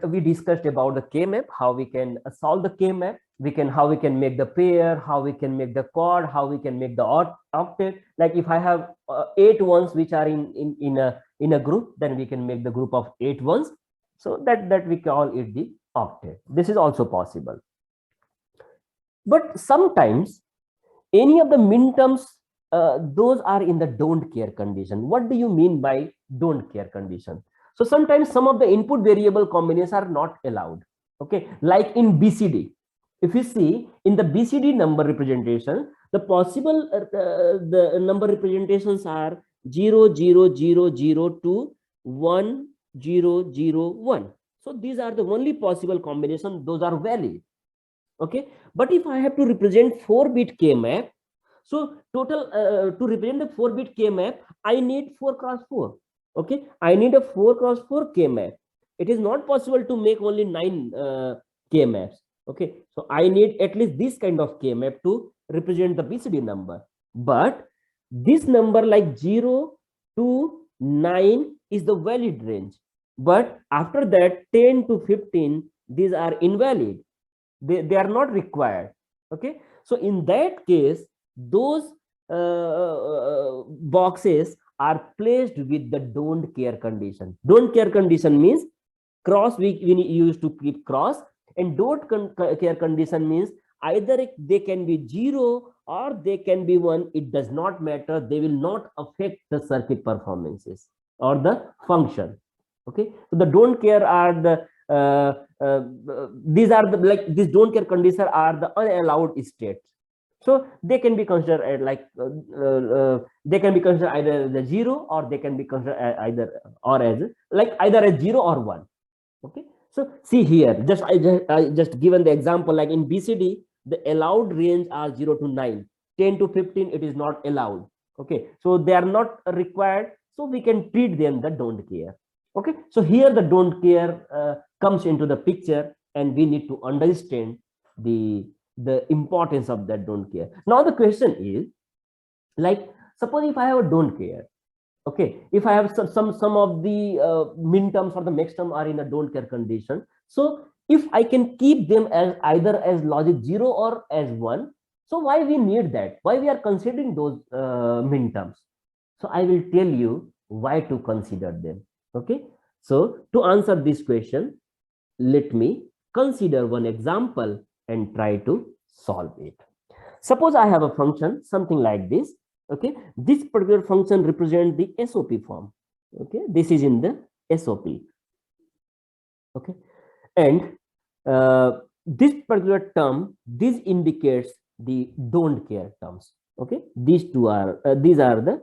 we discussed about the k-map, how we can solve the k-map, how we can make the pair, how we can make the quad, how we can make the octet. Like if I have 8 ones which are in a group, then we can make the group of 8 ones, so that we call it the octet. This is also possible. But sometimes any of the minterms, those are in the don't care condition. What do you mean by don't care condition? So sometimes some of the input variable combinations are not allowed. Okay, like in BCD. If you see in the BCD number representation, the possible the number representations are 0 0 0 0 to 1 0 0 1. So these are the only possible combinations, those are valid. Okay, but if I have to represent 4-bit k map, so total to represent the 4-bit k map, I need 4 cross 4. Okay, I need a 4 cross 4 k map. It is not possible to make only 9 k maps. Okay, so I need at least this kind of k map to represent the BCD number. But this number like 0 to 9 is the valid range, but after that 10 to 15, these are invalid. They are not required. Okay, so in that case, those boxes are placed with the don't care condition. Don't care condition means cross, we used to keep cross, and don't care condition means either they can be 0 or they can be 1. It does not matter, they will not affect the circuit performances or the function. Okay, so the don't care are the these are the, like, these don't care conditions are the unallowed states. So they can be considered they can be considered either the 0 or they can be considered either or as like either as 0 or 1. Okay, so see here, I just given the example, like in BCD the allowed range are 0 to 9, 10 to 15 it is not allowed. Okay, so they are not required, so we can treat them the don't care. Okay, so here the don't care comes into the picture, and we need to understand the importance of that don't care. Now the question is, like, suppose if I have a don't care, okay, if I have some of the min terms or the max term are in a don't care condition, so if I can keep them as either as logic 0 or as 1, so why we need that, why we are considering those min terms? So I will tell you why to consider them. Okay, so to answer this question, let me consider one example and try to solve it. Suppose I have a function something like this. Okay, this particular function represents the SOP form. Okay, this is in the SOP. Okay, and this particular term, this indicates the don't care terms. Okay, these are the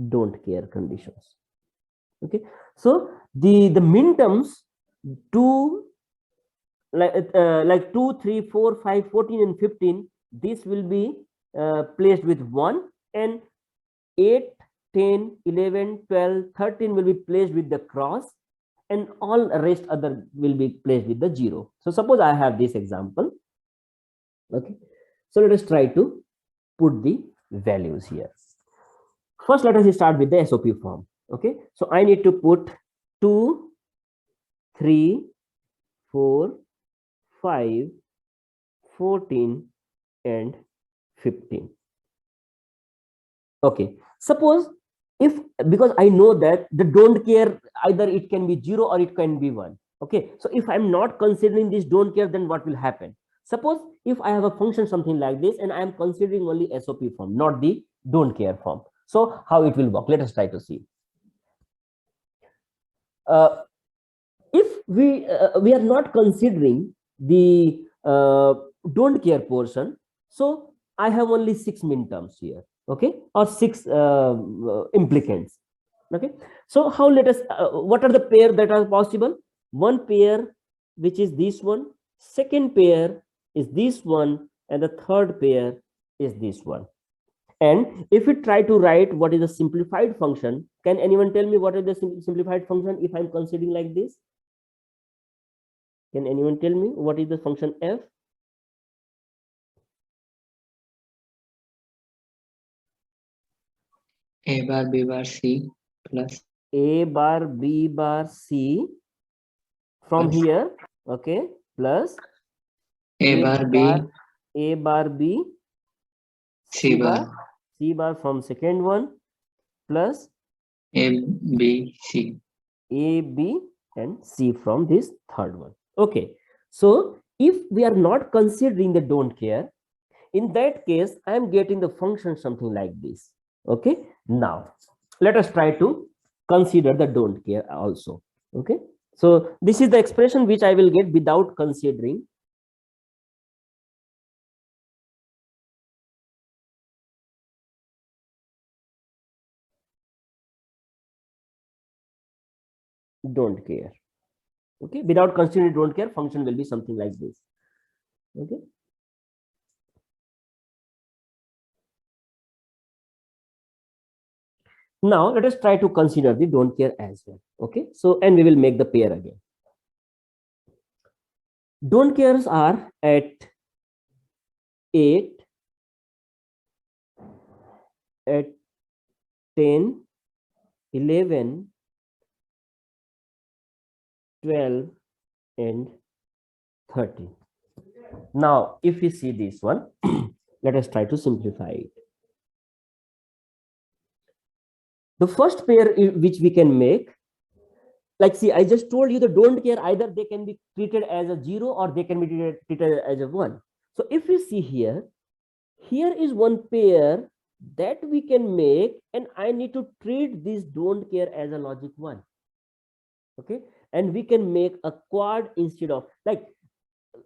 don't care conditions. Okay, so the min terms 2, like 2 3 4 5 14 and 15, this will be placed with 1, and 8 10 11 12 13 will be placed with the cross, and all rest other will be placed with the 0. So suppose I have this example. Okay, so let us try to put the values here. First let us start with the SOP form. Okay, so I need to put 2 3 4 5 14 and 15. Okay, suppose if, because I know that the don't care either it can be 0 or it can be 1. Okay, so if I'm not considering this don't care, then what will happen? Suppose if I have a function something like this and I am considering only SOP form, not the don't care form, so how it will work? Let us try to see. If we are not considering the don't care portion, so I have only 6 min terms here. Okay, or 6 implicants. Okay, so how, let us what are the pair that are possible? One pair, which is this one, second pair is this one, and the third pair is this one. And if we try to write what is a simplified function, can anyone tell me what is the simplified function if I'm considering like this? Can anyone tell me what is the function f? A bar B bar C plus A bar B bar C from here, okay, plus A bar B, A bar B, C bar, from second one, plus A B C. A, B, and C from this third one. Okay, so if we are not considering the don't care, in that case, I am getting the function something like this. Okay, now let us try to consider the don't care also. Okay, so this is the expression which I will get without considering don't care. Okay, without considering don't care, function will be something like this. Okay, now let us try to consider the don't care as well. Okay, so and we will make the pair again. Don't cares are at 8, at 10, 11, 12, and 13. Now, if we see this one, let us try to simplify it. The first pair which we can make, like, see, I just told you the don't care, either they can be treated as a 0 or they can be treated as a 1. So if we see here is one pair that we can make, and I need to treat this don't care as a logic 1. Okay, and we can make a quad instead of, like,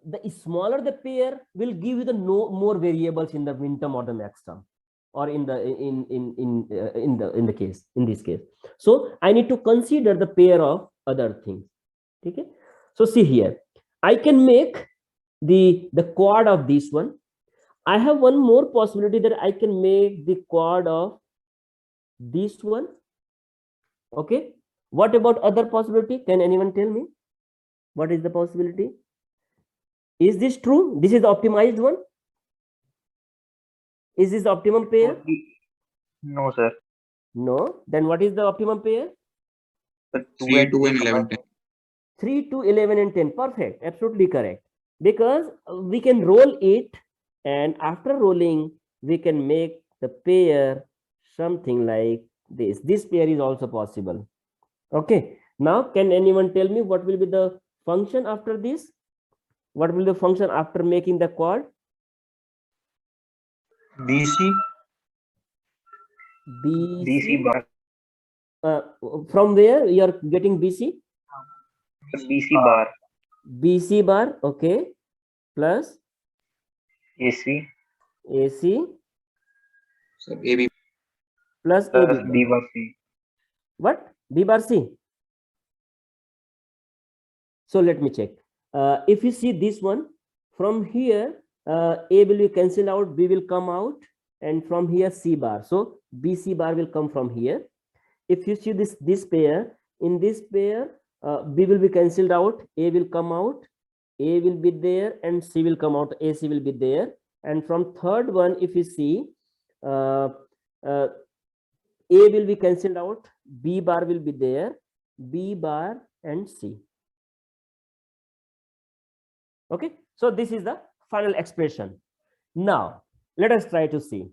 the smaller the pair will give you the more variables in the min term or the max term, or in this case. So I need to consider the pair of other things. Okay, so see here, I can make the quad of this one. I have one more possibility that I can make the quad of this one. Okay, what about other possibility? Can anyone tell me what is the possibility? Is this true? This is the optimized one. Is this the optimum pair? No, sir. No. Then what is the optimum pair? 3, 2, and 11, 10. 3, 2, 11, and 10. Perfect. Absolutely correct. Because we can roll it, and after rolling, we can make the pair something like this. This pair is also possible. Okay. Now, can anyone tell me what will be the function after this? What will the function after making the quad? BC. BC bar. From where you are getting BC? BC bar. BC bar, okay, plus AC. AC. So AB Plus plus AB. B bar C. What? B bar C. So let me check. If you see this one, from here, A will be cancelled out, B will come out, and from here C bar. So BC bar will come from here. If you see this pair, in this pair, B will be cancelled out, A will come out, A will be there, and C will come out, AC will be there. And from third one, if you see, A will be cancelled out, B bar will be there, B bar and C. Okay, so this is the final expression. Now, let us try to see.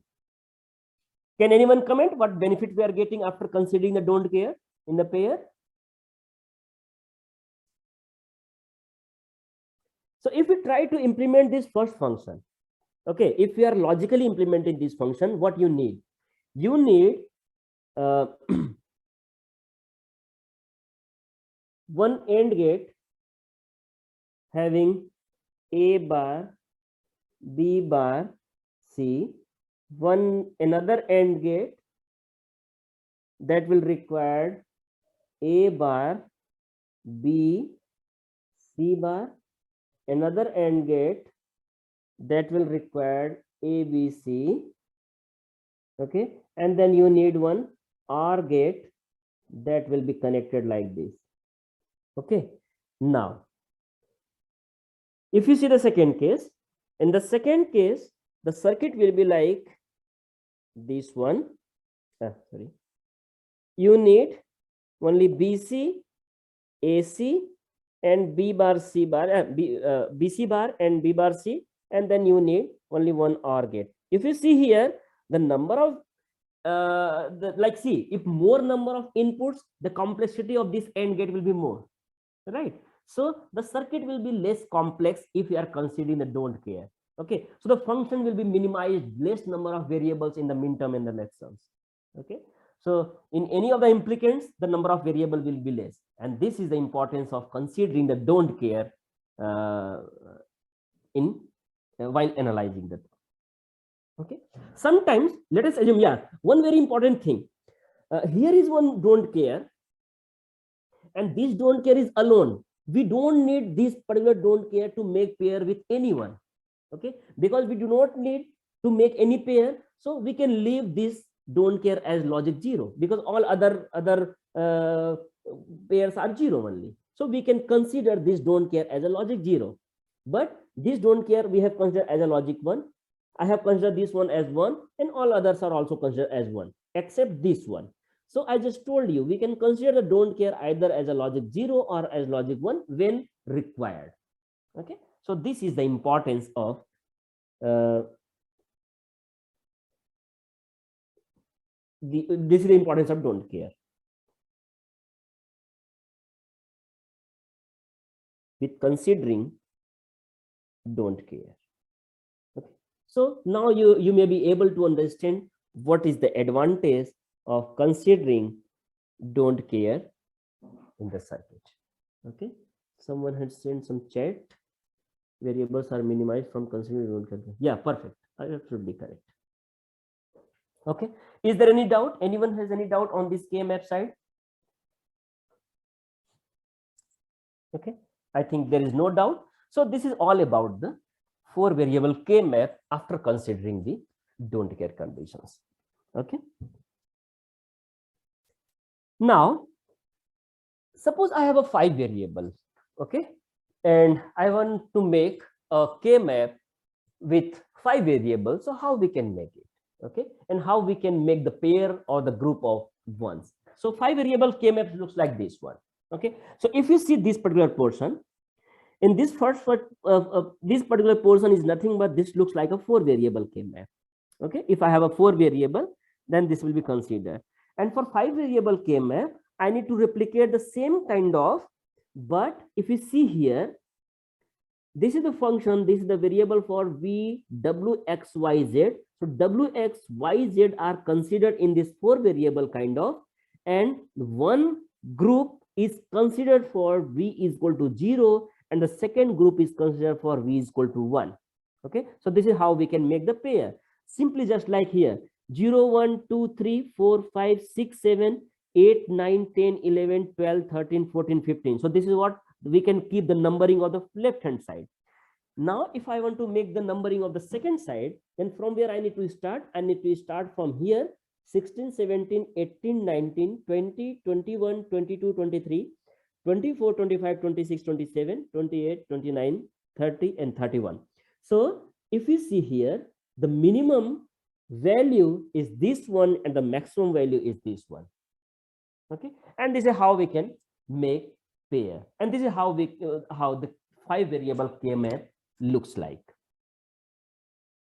Can anyone comment what benefit we are getting after considering the don't care in the pair? So if we try to implement this first function, okay, if we are logically implementing this function, what you need? You need one AND gate having A bar, B bar, C, another AND gate that will require A bar, B, C bar, another AND gate that will require A, B, C, okay, and then you need one OR gate that will be connected like this. Okay, now if you see the second case, in the second case, the circuit will be like this one. Sorry, you need only BC, AC, and B bar C bar, BC bar and B bar C, and then you need only one OR gate. If you see here, the number of like see, if more number of inputs, the complexity of this AND gate will be more, right? So the circuit will be less complex if you are considering the don't care. Okay, so the function will be minimized, less number of variables in the minterm and the next terms. Okay, so in any of the implicants, the number of variable will be less, and this is the importance of considering the don't care in while analyzing that. Okay, sometimes let us assume, yeah, one very important thing, here is one don't care, and this don't care is alone. We don't need this particular don't care to make pair with anyone. Okay, because we do not need to make any pair, so we can leave this don't care as logic 0, because all other pairs are 0 only. So we can consider this don't care as a logic 0, but this don't care we have considered as a logic 1. I have considered this one as 1, and all others are also considered as 1 except this one. So I just told you we can consider the don't care either as a logic 0 or as logic 1 when required. Okay, so this is the importance of this is the importance of don't care. With considering don't care. Okay, so now you may be able to understand what is the advantage of considering don't care in the circuit. Okay, someone had sent some chat. Variables are minimized from considering don't care. Yeah, perfect. That should be correct. Okay, is there any doubt? Anyone has any doubt on this K-map side? Okay, I think there is no doubt. So this is all about the 4 variable K-map after considering the don't care conditions. Okay, now suppose I have a 5 variable, okay, and I want to make a K-map with 5 variables. So how we can make it? Okay, and how we can make the pair or the group of ones. So 5 variable K-map looks like this one. Okay, so if you see this particular portion, in this first this particular portion is nothing but this looks like a 4 variable K-map. Okay, if I have a 4 variable, then this will be considered. And for 5 variable K-map, I need to replicate the same kind of, but if you see here, this is the function, this is the variable for v, w, x, y, z. So w, x, y, z are considered in this 4 variable kind of, and one group is considered for v is equal to 0, and the second group is considered for v is equal to 1. Okay, so this is how we can make the pair. Simply just like here, 0, 1, 2, 3, 4, 5, 6, 7, 8, 9, 10, 11, 12, 13, 14, 15. So this is what we can keep the numbering of the left hand side. Now if I want to make the numbering of the second side, then from where I need to start? I need to start from here, 16, 17, 18, 19, 20, 21, 22, 23, 24, 25, 26, 27, 28, 29, 30, and 31. So if you see here, the minimum value is this one and the maximum value is this one. Okay, and this is how we can make pair, and this is how we how the 5 variable K-map looks like.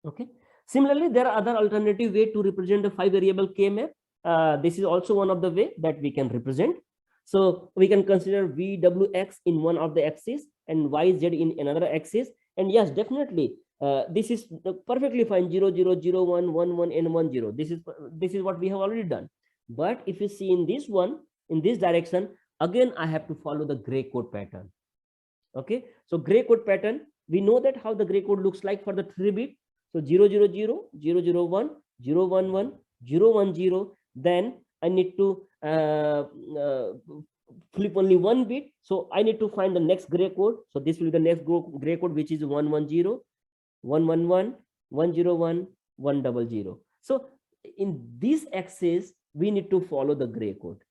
Okay, similarly there are other alternative way to represent the 5 variable K-map. This is also one of the way that we can represent. So we can consider v, w, x in one of the axis and y, z in another axis, and yes, definitely this is perfectly fine. 0, 0, 0, 1, 1, 1, and 1, 0. This is what we have already done. But if you see in this one, in this direction, again I have to follow the gray code pattern. Okay, so gray code pattern, we know that how the gray code looks like for the 3-bit. So 0, 0, 0, 0, 0, 1, 0, 1, 1, 0, 1, 0. Then I need to flip only 1 bit. So I need to find the next gray code. So this will be the next gray code, which is 1, 1, 0, 1, 1, 1, 1, 0, 1, 1, 0, 0. So in this axis, we need to follow the gray code.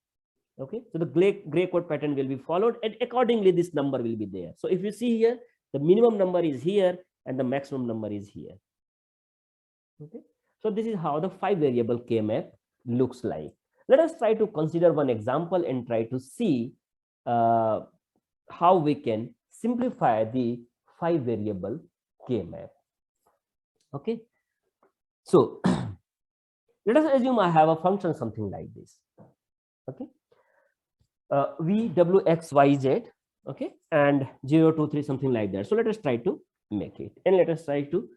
Okay, so the gray code pattern will be followed, and accordingly this number will be there. So if you see here, the minimum number is here and the maximum number is here. Okay, so this is how the 5 variable K-map looks like. Let us try to consider one example and try to see how we can simplify the 5 variable K map. Okay, so let us assume I have a function something like this. Okay, v w x y z, okay, and 0 2 3 something like that. So let us try to make it, and let us try to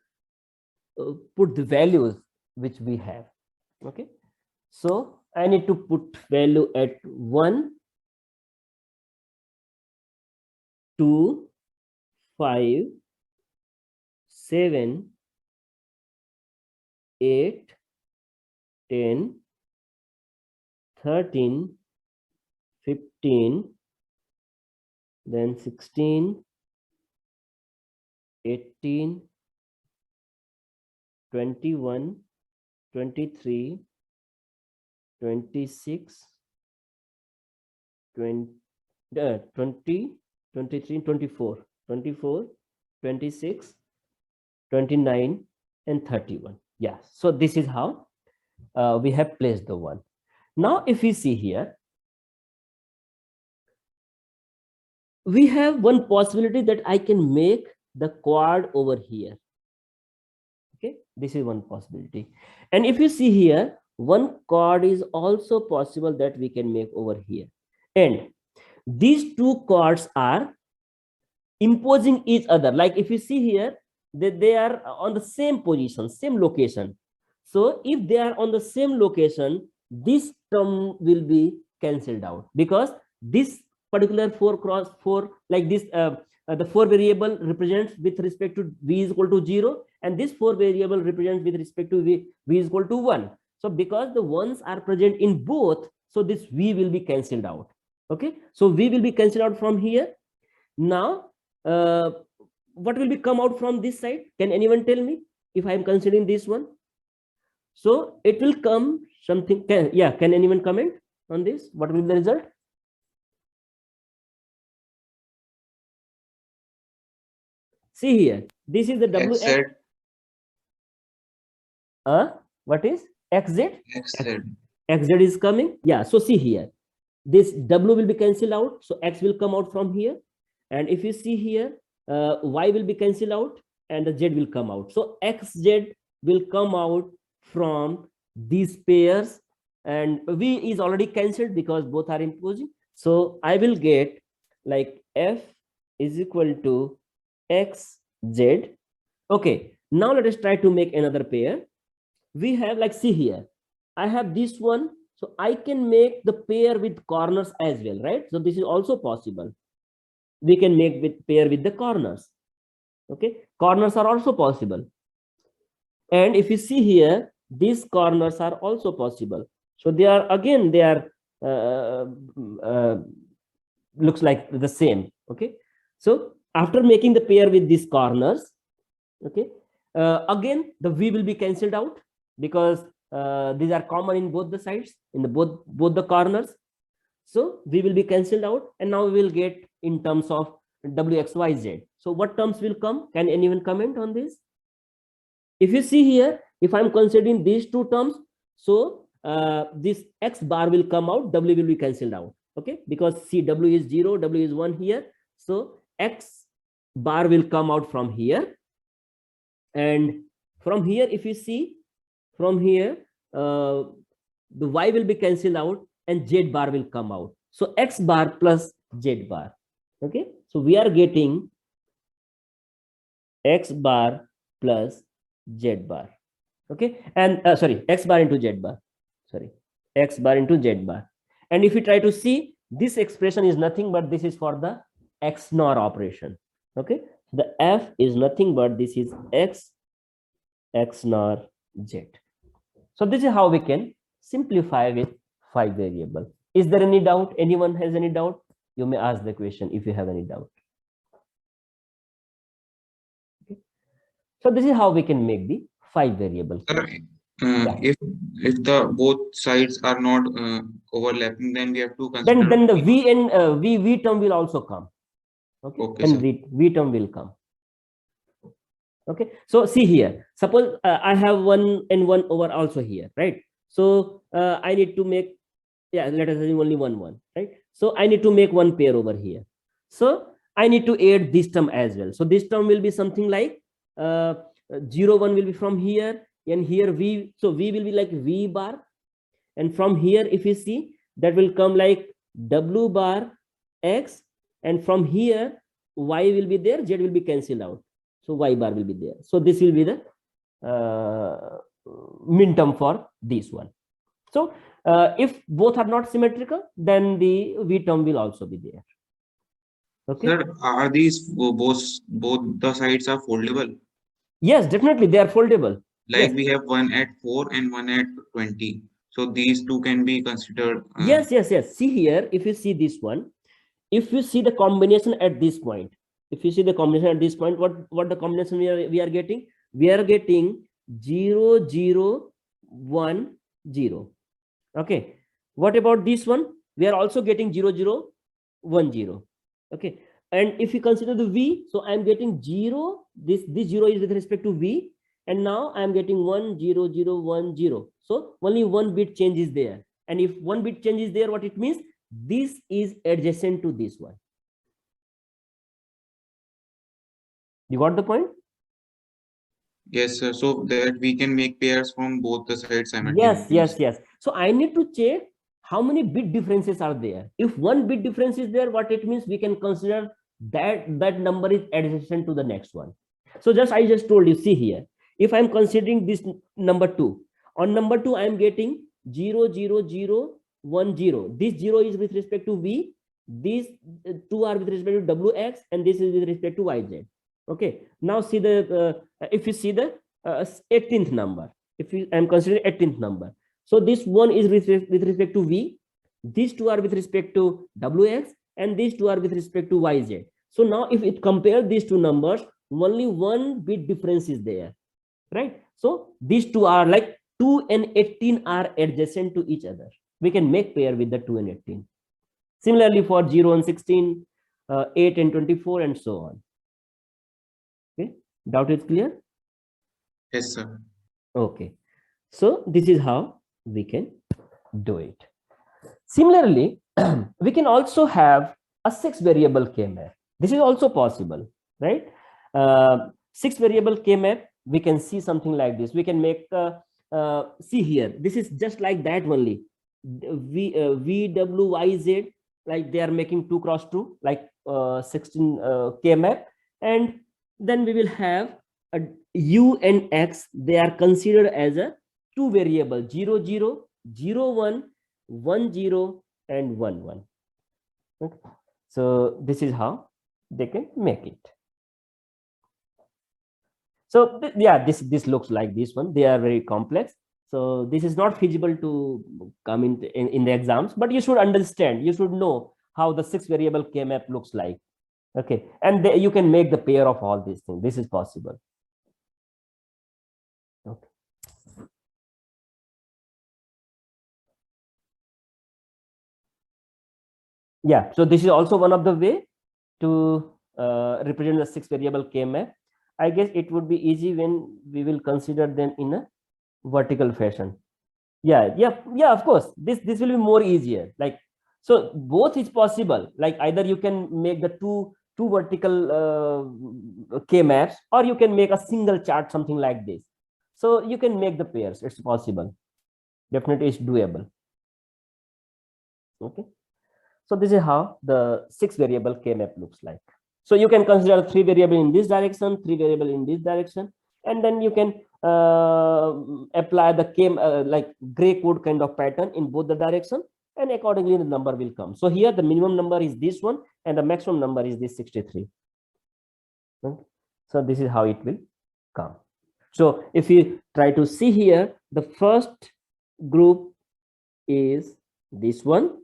put the values which we have. Okay, so I need to put value at 1 2 5 7 8 10 13 15, then 16 18 21 23 26 20 23 24 24 26 29 and 31. Yeah, so this is how we have placed the one. Now if we see here, we have one possibility that I can make the quad over here. Okay, this is one possibility. And if you see here, one quad is also possible that we can make over here. And these two quads are imposing each other. Like if you see here, that they are on the same position, same location. So if they are on the same location, this term will be cancelled out, because this particular 4 cross 4, like this, the 4 variable represents with respect to v is equal to 0, and this 4 variable represents with respect to v is equal to 1. So because the ones are present in both, so this v will be cancelled out. Okay, so v will be cancelled out from here. Now what will be come out from this side? Can anyone tell me if I am considering this one? So it will come something. Can anyone comment on this? What will be the result? See here, this is the WX. What is XZ? XZ is coming. Yeah, so see here, this W will be cancelled out, so X will come out from here. And if you see here, Y will be cancelled out and the Z will come out. So XZ will come out from these pairs, and V is already cancelled because both are imposing. So I will get like F is equal to XZ. Okay, now let us try to make another pair. We have, like, see here, I have this one, so I can make the pair with corners as well, right? So this is also possible. We can make with pair with the corners. Okay, corners are also possible. And if you see here, these corners are also possible. So they are, again, they are looks like the same. Okay, so after making the pair with these corners, okay, again the v will be cancelled out, because these are common in both the sides, in the both the corners. So we will be cancelled out, and now we will get in terms of WXYZ. So what terms will come? Can anyone comment on this? If you see here, if I'm considering these two terms, so this X bar will come out, W will be cancelled out. Okay, because see, W is 0, W is 1 here. So X bar will come out from here. And from here, if you see, from here, the Y will be cancelled out and Z bar will come out. So X bar plus Z bar. Okay, so we are getting X bar plus Z bar. Okay, and sorry, X bar into Z bar. Sorry, X bar into Z bar. And if you try to see, this expression is nothing but this is for the XNOR operation. Okay, the F is nothing but this is X XNOR Z. So this is how we can simplify with 5 variables. Is there any doubt? Anyone has any doubt? You may ask the question if you have any doubt. Okay. So this is how we can make the 5 variables. If the both sides are not overlapping, then we have to consider. Then the V and V term will also come. Okay. Okay, and V term will come. Okay. So see here. Suppose I have 1 and 1 over also here, right? So I need to make, let us assume only 1 1, right? So I need to make one pair over here. So I need to add this term as well. So this term will be something like 0 1 will be from here, and here v, so v will be like v bar, and from here if you see, that will come like w bar x, and from here y will be there, z will be cancelled out, so y bar will be there. So this will be the min term for this one. So if both are not symmetrical, then the v term will also be there. Okay. Sir, are these both the sides are foldable? Yes, definitely they are foldable. Like Yes. we have one at 4 and one at 20. So these two can be considered. Yes. See here, if you see this one, if you see the combination at this point, if you see the combination at this point, what the combination we are getting? We are getting 0 0 1 0. Okay. What about this one? We are also getting 0 0 1 0. Okay. And if you consider the v, so I'm getting 0. This 0 is with respect to v, and now I'm getting 1 0 0 1 0. So only one bit change is there. And if one bit change is there, what it means? This is adjacent to this one. You got the point? Yes, sir. So that we can make pairs from both the sides simultaneously. Yes. So I need to check how many bit differences are there. If one bit difference is there, what it means? We can consider that number is adjacent to the next one. So I just told you, see here, if I'm considering this number 2, on number 2 I'm getting 0 0 0 1 0. This 0 is with respect to v, these 2 are with respect to wx, and this is with respect to yz. Okay, now see the if you see the 18th number, I'm considering 18th number, so this one is with respect to v, these two are with respect to wx, and these two are with respect to yz. So now if it compare these two numbers, only one bit difference is there, right? So these two are like 2 and 18 are adjacent to each other. We can make pair with the 2 and 18. Similarly for 0 and 16, 8 and 24, and so on. Okay, doubt is clear? Yes, sir. Okay, so this is how we can do it. Similarly, we can also have a 6 variable k-map. This is also possible, right? 6 variable k-map, we can see something like this. We can make see here, this is just like that only. V W Y Z, like they are making 2 cross 2, like 16 k-map, and then we will have a u and x. They are considered as a 2 variable, 0 0 0 1 1 0 and 1 1. Okay. So this is how they can make it. So yeah, this looks like this one. They are very complex, so this is not feasible to come in the exams, but you should understand, you should know how the 6 variable k-map looks like. Okay, and you can make the pair of all these things. This is possible. Okay. Yeah, so this is also one of the way to represent the 6 variable k-map. I guess it would be easy when we will consider them in a vertical fashion. Yeah, of course, this will be more easier. Like, so both is possible. Like either you can make the two vertical k-maps, or you can make a single chart, something like this. So you can make the pairs. It's possible. Definitely it's doable. Okay, so this is how the 6 variable k-map looks like. So you can consider 3 variable in this direction, 3 variable in this direction, and then you can apply the like gray code kind of pattern in both the direction, and accordingly the number will come. So here the minimum number is this one, and the maximum number is this 63. Okay. So this is how it will come. So if you try to see here, the first group is this one.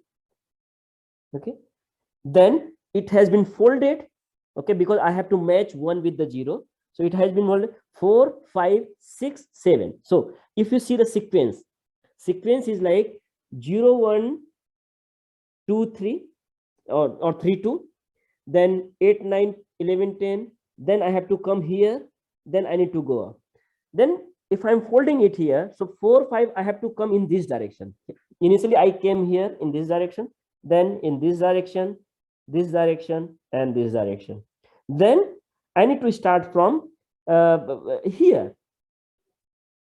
Okay, then it has been folded. Okay, because I have to match 1 with the 0, so it has been folded 4 5 6 7. So if you see the sequence is like 0 1 2 3 or 3 2, then 8 9 11 10, then I have to come here, then I need to go up. Then if I'm folding it here, so 4 5, I have to come in this direction. Initially I came here in this direction, then in this direction, this direction, and this direction. Then I need to start from here,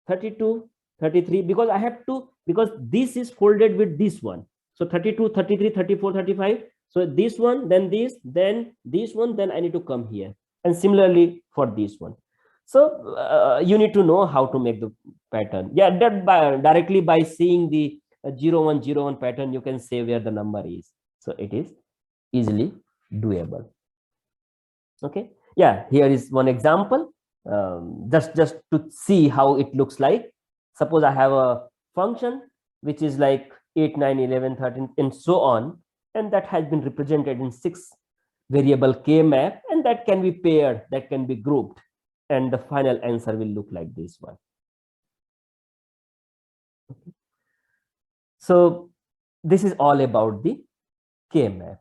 32, 33, because I have to, because this is folded with this one. So 32, 33, 34, 35. So this one, then this one, then I need to come here. And similarly for this one. So you need to know how to make the pattern. Yeah, that directly by seeing the 0101 pattern, you can say where the number is. So it is easily doable. Okay. Yeah, here is one example. Just to see how it looks like. Suppose I have a function which is like 8, 9, 11, 13, and so on, and that has been represented in 6 variable K map, and that can be paired, that can be grouped, and the final answer will look like this one. Okay. So this is all about the K map.